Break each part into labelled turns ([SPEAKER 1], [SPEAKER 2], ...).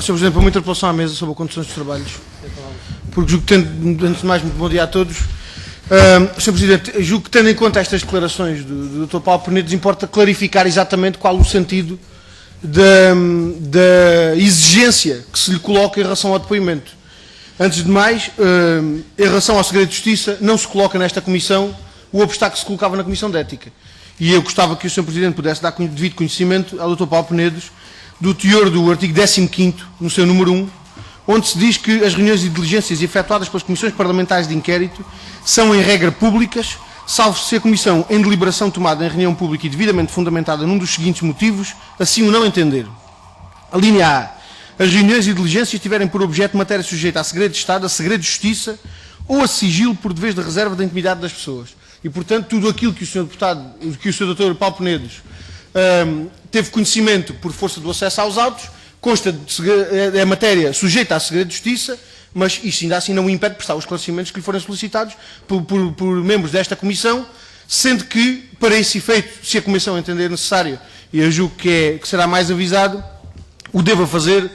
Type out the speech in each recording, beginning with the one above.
[SPEAKER 1] Sr. Presidente, para uma interpelação à mesa sobre a condução dos trabalhos, porque julgo que, antes de mais, muito bom dia a todos. Sr. Presidente, julgo que, tendo em conta estas declarações do Dr. Paulo Penedos, importa clarificar exatamente qual o sentido da exigência que se lhe coloca em relação ao depoimento. Antes de mais, em relação ao segredo de justiça, não se coloca nesta comissão o obstáculo que se colocava na Comissão de Ética. E eu gostava que o Sr. Presidente pudesse dar devido conhecimento ao Dr. Paulo Penedos do teor do artigo 15º, no seu número 1, onde se diz que as reuniões de diligências efetuadas pelas comissões parlamentares de inquérito são, em regra, públicas, salvo se a comissão, em deliberação tomada em reunião pública e devidamente fundamentada num dos seguintes motivos, assim o não entender. A linha A. As reuniões e diligências tiverem por objeto matéria sujeita a segredo de Estado, a segredo de Justiça ou a sigilo por deveres de reserva da intimidade das pessoas. E, portanto, tudo aquilo que o Sr. Deputado, que o Sr. Dr. Paulo Penedos teve conhecimento por força do acesso aos autos, consta de matéria sujeita a segredo de justiça, mas isto ainda assim não o impede de prestar os esclarecimentos que lhe forem solicitados por membros desta comissão, sendo que, para esse efeito, se a comissão entender necessário, e eu julgo que será mais avisado, o deva fazer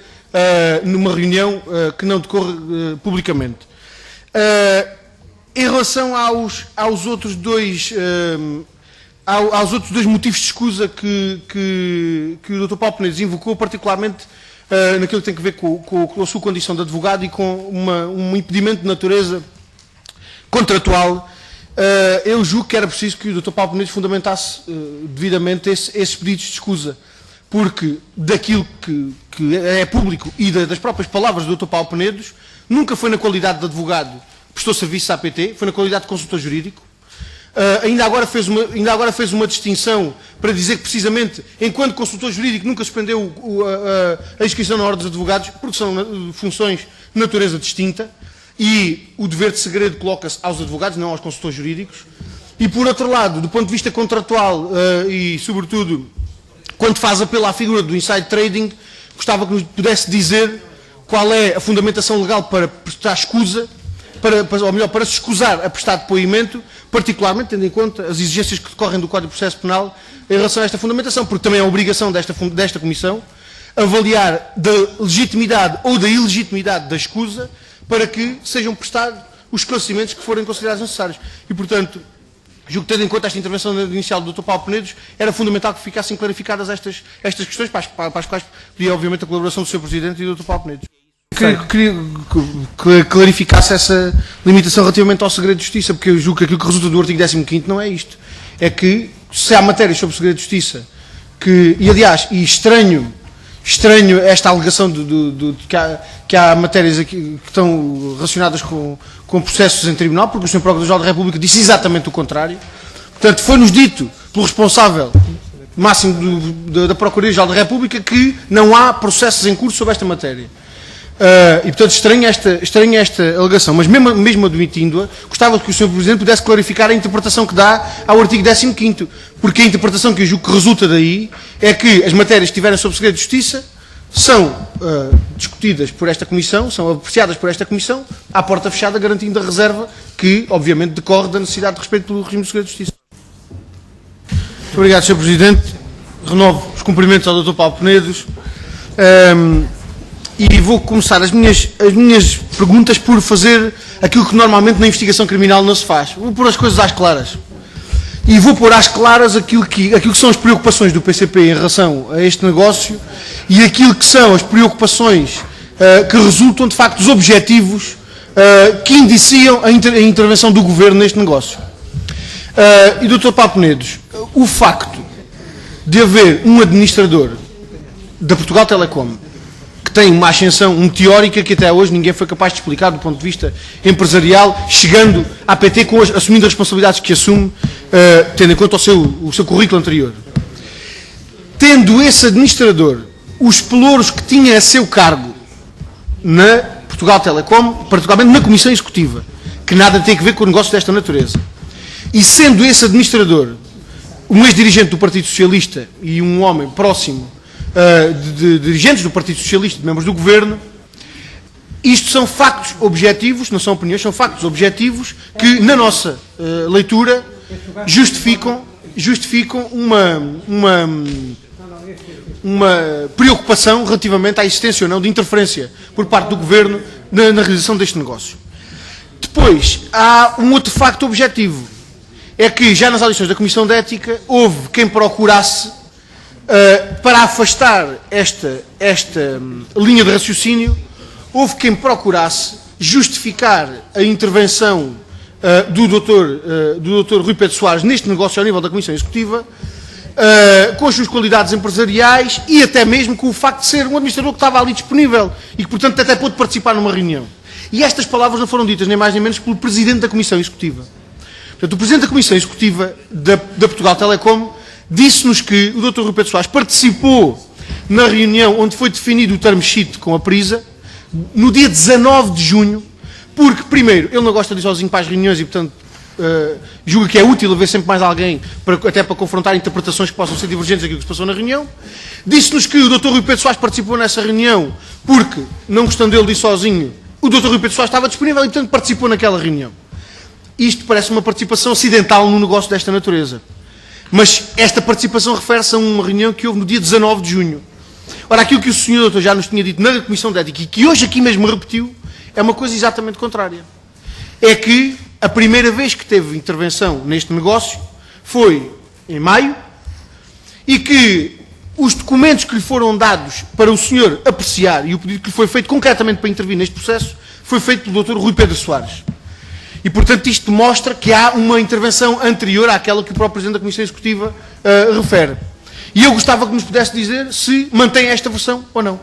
[SPEAKER 1] numa reunião que não decorre publicamente. Em relação aos outros dois motivos de escusa que o Dr. Paulo Penedos invocou, particularmente naquilo que tem a ver com a sua condição de advogado e com um impedimento de natureza contratual, eu julgo que era preciso que o Dr. Paulo Penedos fundamentasse devidamente esses pedidos de escusa, porque daquilo que é público e das próprias palavras do Dr. Paulo Penedos, nunca foi na qualidade de advogado que prestou serviço à PT, foi na qualidade de consultor jurídico. Ainda agora fez uma distinção para dizer que, precisamente, enquanto consultor jurídico, nunca suspendeu a inscrição na Ordem dos Advogados, porque são funções de natureza distinta, e o dever de segredo coloca-se aos advogados, não aos consultores jurídicos. E, por outro lado, do ponto de vista contratual e, sobretudo, quando faz apelo à figura do inside trading, gostava que nos pudesse dizer qual é a fundamentação legal para prestar escusa, ou melhor, para se escusar a prestar depoimento, particularmente tendo em conta as exigências que decorrem do Código de Processo Penal em relação a esta fundamentação, porque também é obrigação desta Comissão avaliar da legitimidade ou da ilegitimidade da escusa para que sejam prestados os esclarecimentos que forem considerados necessários. E, portanto, julgo que, tendo em conta esta intervenção inicial do Dr. Paulo Penedos, era fundamental que ficassem clarificadas estas questões, para as quais pedia, obviamente, a colaboração do Sr. Presidente e do Dr. Paulo Penedos. Queria que clarificasse essa limitação relativamente ao segredo de justiça, porque eu julgo que aquilo que resulta do artigo 15º não é isto. É que, se há matérias sobre o segredo de justiça, estranho esta alegação que há matérias aqui que estão relacionadas com processos em tribunal, porque o Sr. Procurador-Geral da República disse exatamente o contrário. Portanto, foi-nos dito pelo responsável máximo da Procuradoria-Geral da República que não há processos em curso sobre esta matéria. E, portanto, estranha esta alegação, mas mesmo admitindo-a, gostava que o Sr. Presidente pudesse clarificar a interpretação que dá ao artigo 15º, porque a interpretação que eu julgo que resulta daí é que as matérias que estiverem sob segredo de justiça são discutidas por esta Comissão, são apreciadas por esta Comissão, à porta fechada, garantindo a reserva que, obviamente, decorre da necessidade de respeito pelo regime de segredo de justiça. Muito obrigado, Sr. Presidente. Renovo os cumprimentos ao Dr. Paulo Penedos. E vou começar as minhas perguntas por fazer aquilo que normalmente na investigação criminal não se faz. Vou pôr as coisas às claras. E vou pôr às claras aquilo que são as preocupações do PCP em relação a este negócio e aquilo que são as preocupações que resultam, de facto, dos objetivos que indiciam a intervenção do Governo neste negócio. E, Dr. Paulo Penedos, o facto de haver um administrador da Portugal Telecom tem uma ascensão meteórica que até hoje ninguém foi capaz de explicar do ponto de vista empresarial, chegando à PT assumindo as responsabilidades que assume, tendo em conta o seu currículo anterior. Tendo esse administrador os pelouros que tinha a seu cargo na Portugal Telecom, particularmente na Comissão Executiva, que nada tem a ver com o negócio desta natureza, e sendo esse administrador um ex-dirigente do Partido Socialista e um homem próximo de dirigentes do Partido Socialista, de membros do Governo, isto são factos objetivos, não são opiniões, são factos objetivos que, na nossa leitura, justificam uma preocupação relativamente à existência ou não de interferência por parte do Governo na realização deste negócio. Depois, há um outro facto objetivo. É que já nas audições da Comissão de Ética houve quem procurasse, para afastar esta linha de raciocínio, houve quem procurasse justificar a intervenção do Dr. Rui Pedro Soares neste negócio ao nível da Comissão Executiva, com as suas qualidades empresariais e até mesmo com o facto de ser um administrador que estava ali disponível e que, portanto, até pôde participar numa reunião. E estas palavras não foram ditas nem mais nem menos pelo Presidente da Comissão Executiva. Portanto, o Presidente da Comissão Executiva da Portugal Telecom disse-nos que o Dr. Rui Pedro Soares participou na reunião onde foi definido o term sheet com a Prisa, no dia 19 de junho, porque, primeiro, ele não gosta de ir sozinho para as reuniões e, portanto, julga que é útil haver sempre mais alguém, até para confrontar interpretações que possam ser divergentes daquilo que se passou na reunião. Disse-nos que o Dr. Rui Pedro Soares participou nessa reunião porque, não gostando dele de ir sozinho, o Dr. Rui Pedro Soares estava disponível e, portanto, participou naquela reunião. Isto parece uma participação acidental num negócio desta natureza. Mas esta participação refere-se a uma reunião que houve no dia 19 de junho. Ora, aquilo que o Sr. Doutor já nos tinha dito na Comissão de Ética e que hoje aqui mesmo repetiu, é uma coisa exatamente contrária. É que a primeira vez que teve intervenção neste negócio foi em maio e que os documentos que lhe foram dados para o senhor apreciar e o pedido que lhe foi feito concretamente para intervir neste processo foi feito pelo Dr. Rui Pedro Soares. E, portanto, isto demonstra que há uma intervenção anterior àquela que o próprio Presidente da Comissão Executiva refere. E eu gostava que nos pudesse dizer se mantém esta versão ou não.